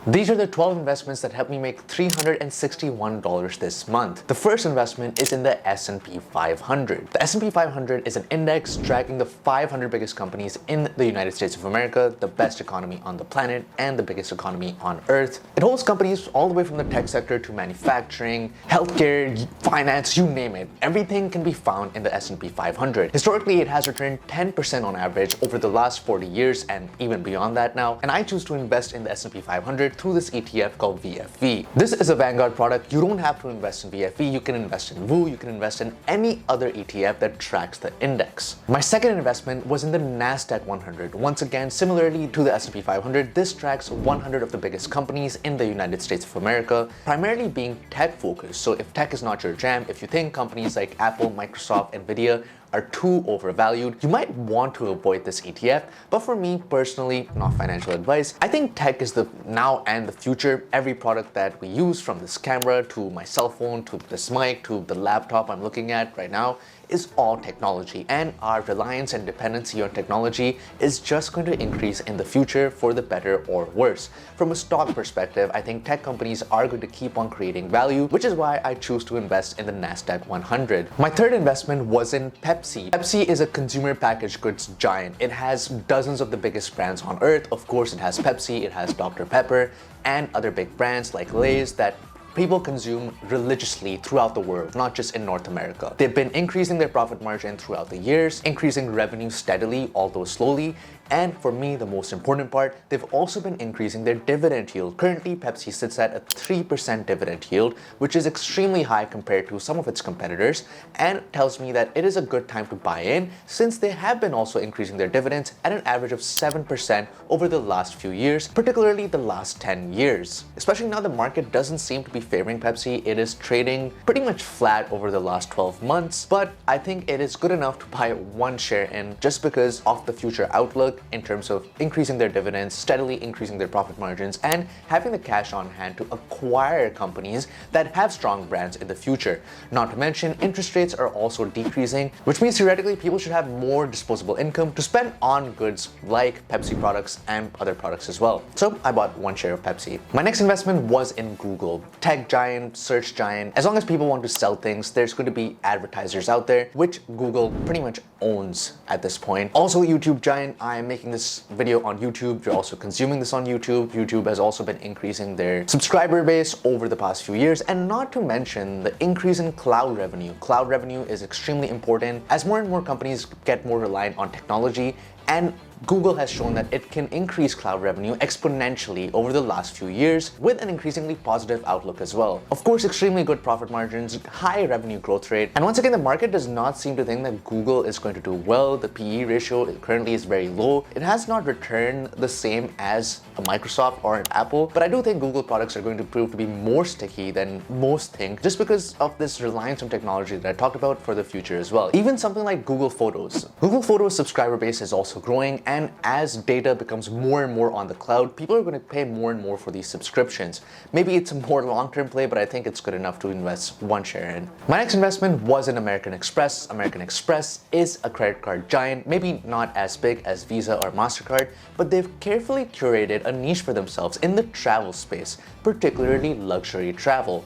These are the 12 investments that helped me make $361 this month. The first investment is in the S&P 500. The S&P 500 is an index tracking the 500 biggest companies in the United States of America, the best economy on the planet, and the biggest economy on Earth. It holds companies all the way from the tech sector to manufacturing, healthcare, finance, you name it. Everything can be found in the S&P 500. Historically, it has returned 10% on average over the last 40 years and even beyond that now. And I choose to invest in the S&P 500 through this ETF called VFV. This is a Vanguard product. You don't have to invest in VFV. You can invest in VOO. You can invest in any other ETF that tracks the index. My second investment was in the NASDAQ 100. Once again, similarly to the S&P 500, this tracks 100 of the biggest companies in the United States of America, primarily being tech focused. So if tech is not your jam, if you think companies like Apple, Microsoft, Nvidia are too overvalued, you might want to avoid this ETF. But for me personally, not financial advice, I think tech is the now and the future. Every product that we use, from this camera to my cell phone to this mic to the laptop I'm looking at right now, is all technology, and our reliance and dependency on technology is just going to increase in the future for the better or worse. From a stock perspective, I think tech companies are going to keep on creating value, which is why I choose to invest in the NASDAQ 100. My third investment was in Pepsi. Pepsi is a consumer packaged goods giant. It has dozens of the biggest brands on earth. Of course, it has Pepsi, it has Dr. Pepper, and other big brands like Lay's that people consume religiously throughout the world, not just in North America. They've been increasing their profit margin throughout the years, increasing revenue steadily, although slowly. And for me, the most important part, they've also been increasing their dividend yield. Currently, Pepsi sits at a 3% dividend yield, which is extremely high compared to some of its competitors, and tells me that it is a good time to buy in, since they have been also increasing their dividends at an average of 7% over the last few years, particularly the last 10 years. Especially now the market doesn't seem to be favoring Pepsi. It is trading pretty much flat over the last 12 months, but I think it is good enough to buy one share in just because of the future outlook in terms of increasing their dividends, steadily increasing their profit margins, and having the cash on hand to acquire companies that have strong brands in the future. Not to mention, interest rates are also decreasing, which means theoretically people should have more disposable income to spend on goods like Pepsi products and other products as well. So I bought one share of Pepsi. My next investment was in Google. Tech giant, search giant. As long as people want to sell things, there's going to be advertisers out there, which Google pretty much owns at this point. Also, YouTube giant. I am making this video on YouTube. You're also consuming this on YouTube. YouTube has also been increasing their subscriber base over the past few years, and not to mention the increase in cloud revenue. Cloud revenue is extremely important as more and more companies get more reliant on technology, and Google has shown that it can increase cloud revenue exponentially over the last few years with an increasingly positive outlook as well. Of course, extremely good profit margins, high revenue growth rate, and once again, the market does not seem to think that Google is going to do well. The PE ratio currently is very low. It has not returned the same as a Microsoft or an Apple, but I do think Google products are going to prove to be more sticky than most think, just because of this reliance on technology that I talked about for the future as well. Even something like Google Photos. Google Photos subscriber base is also growing, and as data becomes more and more on the cloud, people are going to pay more and more for these subscriptions. Maybe it's a more long-term play, but I think it's good enough to invest one share in. My next investment was in American Express. American Express is a credit card giant, maybe not as big as Visa or MasterCard, but they've carefully curated a niche for themselves in the travel space, particularly luxury travel.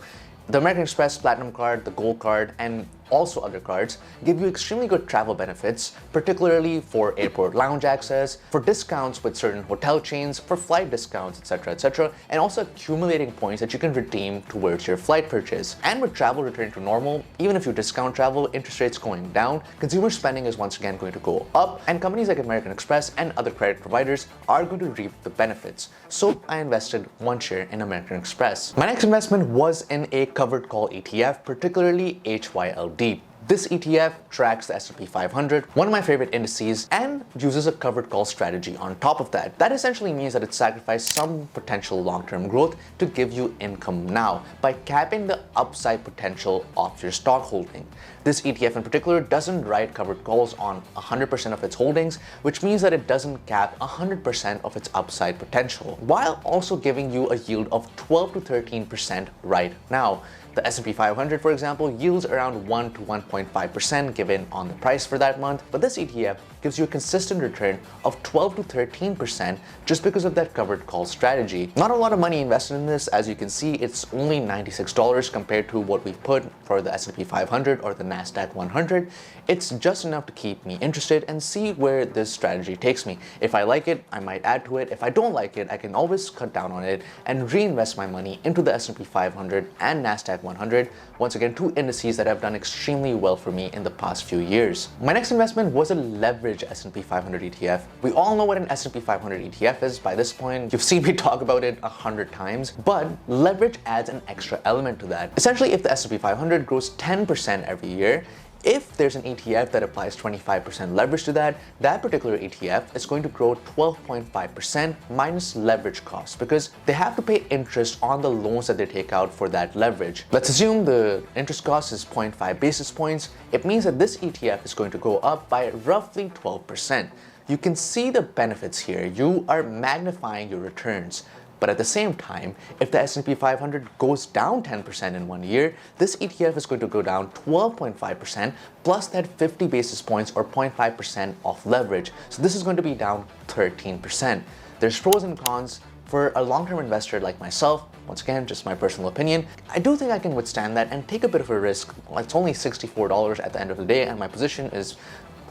The American Express Platinum Card, the Gold Card, and also other cards give you extremely good travel benefits, particularly for airport lounge access, for discounts with certain hotel chains, for flight discounts, etc., and also accumulating points that you can redeem towards your flight purchase. And with travel returning to normal, even if you discount travel, interest rates going down, consumer spending is once again going to go up, and companies like American Express and other credit providers are going to reap the benefits. So I invested one share in American Express. My next investment was in a covered call ETF, particularly HYLD. This ETF tracks the S&P 500, one of my favorite indices, and uses a covered call strategy on top of that. That essentially means that it sacrificed some potential long-term growth to give you income now by capping the upside potential of your stock holding. This ETF in particular doesn't write covered calls on 100% of its holdings, which means that it doesn't cap 100% of its upside potential, while also giving you a yield of 12 to 13% right now. The S&P 500, for example, yields around 1 to 1.5% given on the price for that month, but this ETF gives you a consistent return of 12 to 13% just because of that covered call strategy. Not a lot of money invested in this. As you can see, it's only $96 compared to what we've put for the S&P 500 or the NASDAQ 100. It's just enough to keep me interested and see where this strategy takes me. If I like it, I might add to it. If I don't like it, I can always cut down on it and reinvest my money into the S&P 500 and NASDAQ 100. Once again, two indices that have done extremely well for me in the past few years. My next investment was a leverage S&P 500 ETF. We all know what an S&P 500 ETF is by this point. You've seen me talk about it 100 times, but leverage adds an extra element to that. Essentially, if the S&P 500 grows 10% every year, if there's an ETF that applies 25% leverage to that, that particular ETF is going to grow 12.5% minus leverage costs because they have to pay interest on the loans that they take out for that leverage. Let's assume the interest cost is 0.5 basis points. It means that this ETF is going to go up by roughly 12%. You can see the benefits here. You are magnifying your returns. But at the same time, if the S&P 500 goes down 10% in 1 year, this ETF is going to go down 12.5% plus that 50 basis points or 0.5% of leverage. So this is going to be down 13%. There's pros and cons. For a long-term investor like myself, once again, just my personal opinion, I do think I can withstand that and take a bit of a risk. It's only $64 at the end of the day, and my position is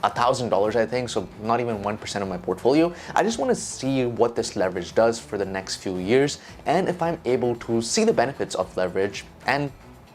$1,000, I think, so not even 1% of my portfolio. I just want to see what this leverage does for the next few years and if I'm able to see the benefits of leverage and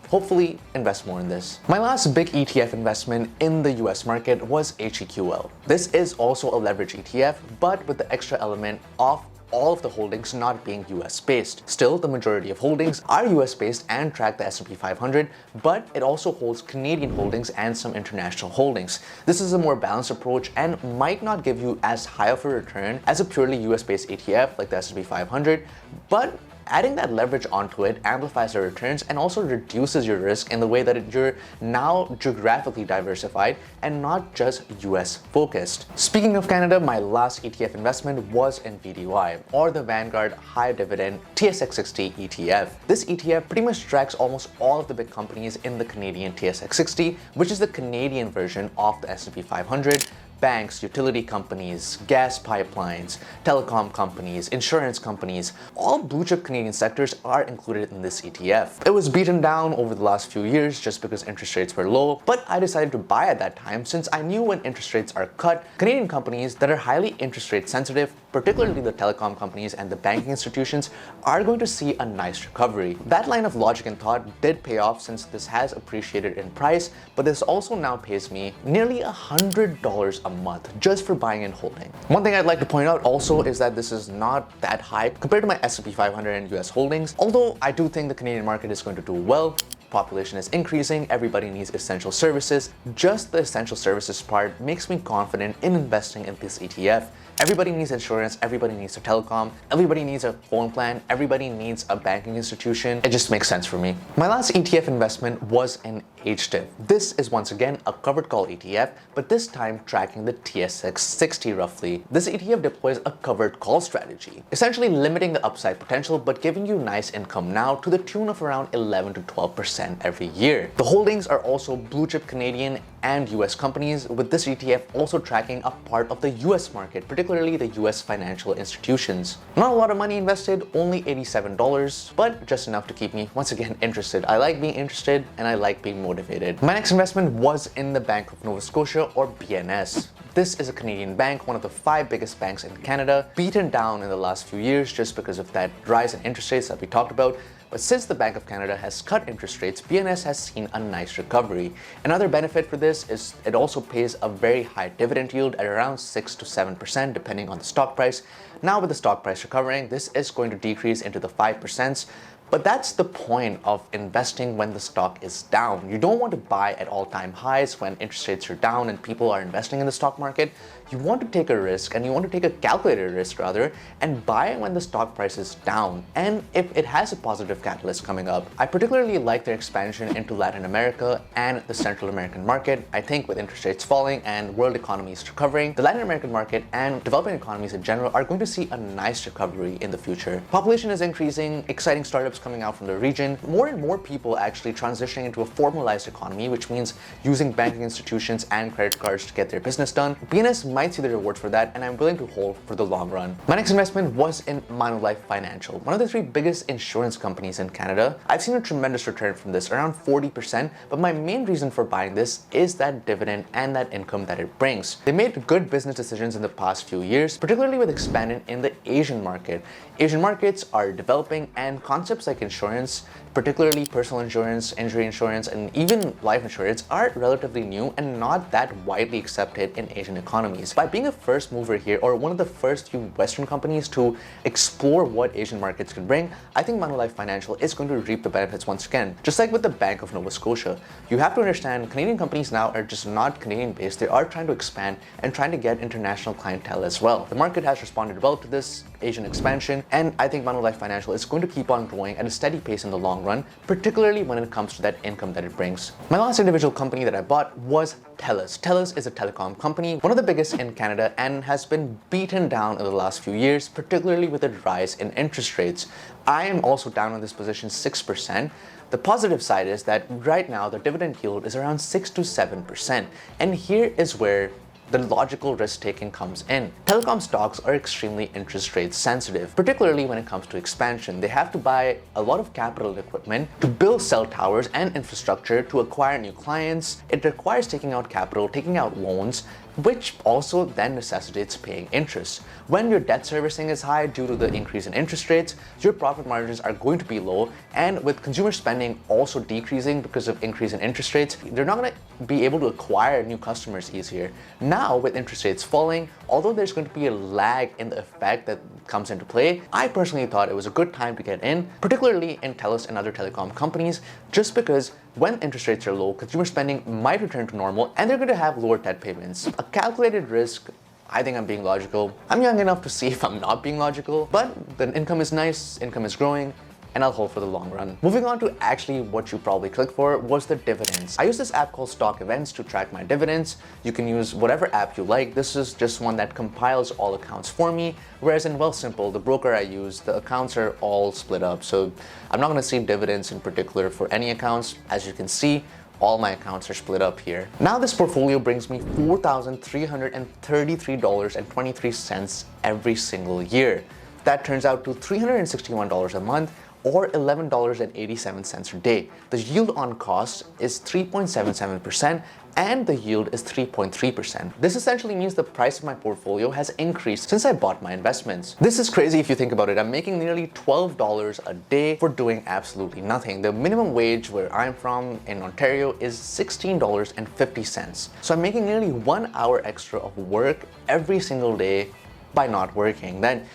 hopefully invest more in this. My last big ETF investment in the US market was HEQL. This is also a leverage ETF, but with the extra element of all of the holdings not being US based. Still, the majority of holdings are US based and track the S&P 500, but it also holds Canadian holdings and some international holdings. This is a more balanced approach and might not give you as high of a return as a purely US based ETF like the S&P 500, but adding that leverage onto it amplifies the returns and also reduces your risk in the way that you're now geographically diversified and not just US focused. Speaking of Canada, my last ETF investment was in VDY, or the Vanguard High Dividend TSX60 ETF. This ETF pretty much tracks almost all of the big companies in the Canadian TSX60, which is the Canadian version of the S&P 500. Banks, utility companies, gas pipelines, telecom companies, insurance companies, all blue chip Canadian sectors are included in this ETF. It was beaten down over the last few years just because interest rates were low, but I decided to buy at that time since I knew when interest rates are cut, Canadian companies that are highly interest rate sensitive, particularly the telecom companies and the banking institutions, are going to see a nice recovery. That line of logic and thought did pay off since this has appreciated in price, but this also now pays me nearly $100 a month just for buying and holding. One thing I'd like to point out also is that this is not that high compared to my S&P 500 and US holdings, although I do think the Canadian market is going to do well. Population is increasing, everybody needs essential services. Just the essential services part makes me confident in investing in this ETF. Everybody needs insurance, everybody needs a telecom, everybody needs a phone plan, everybody needs a banking institution. It just makes sense for me. My last ETF investment was in HDIV. This is once again a covered call ETF, but this time tracking the TSX60 roughly. This ETF deploys a covered call strategy, essentially limiting the upside potential but giving you nice income now to the tune of around 11 to 12% every year. The holdings are also blue chip Canadian and US companies, with this ETF also tracking a part of the US market, particularly the US financial institutions. Not a lot of money invested, only $87, but just enough to keep me once again interested. I like being interested and I like being motivated. My next investment was in the Bank of Nova Scotia, or BNS. This is a Canadian bank, one of the 5 biggest banks in Canada, beaten down in the last few years just because of that rise in interest rates that we talked about. But since the Bank of Canada has cut interest rates, BNS has seen a nice recovery. Another benefit for this is it also pays a very high dividend yield at around 6 to 7% depending on the stock price. Now with the stock price recovering, this is going to decrease into the 5%. But that's the point of investing when the stock is down. You don't want to buy at all-time highs when interest rates are down and people are investing in the stock market. You want to take a risk, and you want to take a calculated risk rather, and buy when the stock price is down. And if it has a positive catalyst coming up, I particularly like their expansion into Latin America and the Central American market. I think with interest rates falling and world economies recovering, the Latin American market and developing economies in general are going to see a nice recovery in the future. Population is increasing, exciting startups coming out from the region, more and more people actually transitioning into a formalized economy, which means using banking institutions and credit cards to get their business done. BNS might see the reward for that, and I'm willing to hold for the long run. My next investment was in Manulife Financial, one of the 3 biggest insurance companies in Canada. I've seen a tremendous return from this, around 40%, but my main reason for buying this is that dividend and that income that it brings. They made good business decisions in the past few years, particularly with expanding in the Asian market. Asian markets are developing, and concepts like insurance, particularly personal insurance, injury insurance, and even life insurance are relatively new and not that widely accepted in Asian economies. By being a first mover here, or one of the first few Western companies to explore what Asian markets can bring, I think Manulife Financial is going to reap the benefits once again. Just like with the Bank of Nova Scotia, you have to understand Canadian companies now are just not Canadian based. They are trying to expand and trying to get international clientele as well. The market has responded well to this Asian expansion, and I think Manulife Financial is going to keep on growing at a steady pace in the long run, particularly when it comes to that income that it brings. My last individual company that I bought was TELUS. TELUS is a telecom company, one of the biggest in Canada, and has been beaten down in the last few years, particularly with the rise in interest rates. I am also down on this position 6%. The positive side is that right now the dividend yield is around 6 to 7%, and here is where the logical risk taking comes in. Telecom stocks are extremely interest rate sensitive, particularly when it comes to expansion. They have to buy a lot of capital equipment to build cell towers and infrastructure to acquire new clients. It requires taking out capital, taking out loans, which also then necessitates paying interest. When your debt servicing is high due to the increase in interest rates, your profit margins are going to be low, and with consumer spending also decreasing because of increase in interest rates, they're not going to be able to acquire new customers easier. Now, with interest rates falling, although there's going to be a lag in the effect that comes into play, I personally thought it was a good time to get in, particularly in TELUS and other telecom companies, just because when interest rates are low, consumer spending might return to normal and they're going to have lower debt payments. A calculated risk. I think I'm being logical. I'm young enough to see if I'm not being logical, but the income is nice, income is growing, and I'll hold for the long run. Moving on to actually what you probably clicked for was the dividends. I use this app called Stock Events to track my dividends. You can use whatever app you like. This is just one that compiles all accounts for me, whereas in Wealthsimple, the broker I use, the accounts are all split up. So I'm not gonna see dividends in particular for any accounts. As you can see, all my accounts are split up here. Now this portfolio brings me $4,333.23 every single year. That turns out to $361 a month, or $11.87 a day. The yield on cost is 3.77%, and the yield is 3.3%. This essentially means the price of my portfolio has increased since I bought my investments. This is crazy if you think about it. I'm making nearly $12 a day for doing absolutely nothing. The minimum wage where I'm from in Ontario is $16.50. So I'm making nearly 1 hour extra of work every single day by not working. Then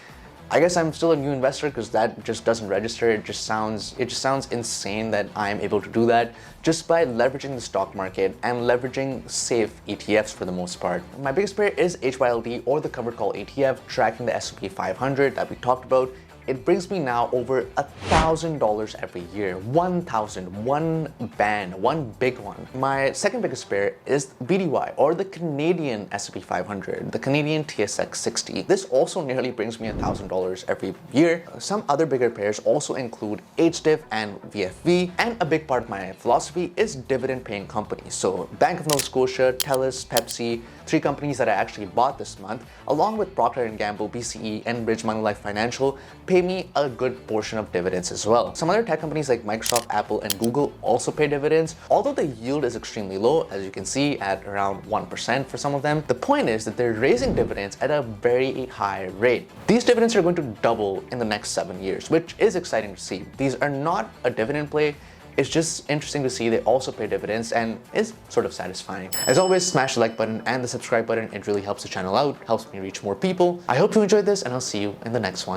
I guess I'm still a new investor because that just doesn't register. It just sounds insane that I'm able to do that just by leveraging the stock market and leveraging safe ETFs for the most part. My biggest pair is HYLD, or the covered call ETF, tracking the S&P 500 that we talked about. It brings me now over $1,000 every year. 1,000, one band, one big one. My second biggest pair is BDY, or the Canadian S&P 500, the Canadian TSX 60. This also nearly brings me $1,000 every year. Some other bigger pairs also include HDIV and VFV, and a big part of my philosophy is dividend paying companies. So Bank of Nova Scotia, TELUS, Pepsi, 3 companies that I actually bought this month, along with Procter & Gamble, BCE, and Bridge Manulife Financial, pay me a good portion of dividends as well. Some other tech companies like Microsoft, Apple, and Google also pay dividends, although the yield is extremely low, as you can see, at around 1% for some of them. The point is that they're raising dividends at a very high rate. These dividends are going to double in the next 7 years, which is exciting to see. These are not a dividend play. It's just interesting to see they also pay dividends, and is sort of satisfying. As always, smash the like button and the subscribe button. It really helps the channel out, helps me reach more people. I hope you enjoyed this, and I'll see you in the next one.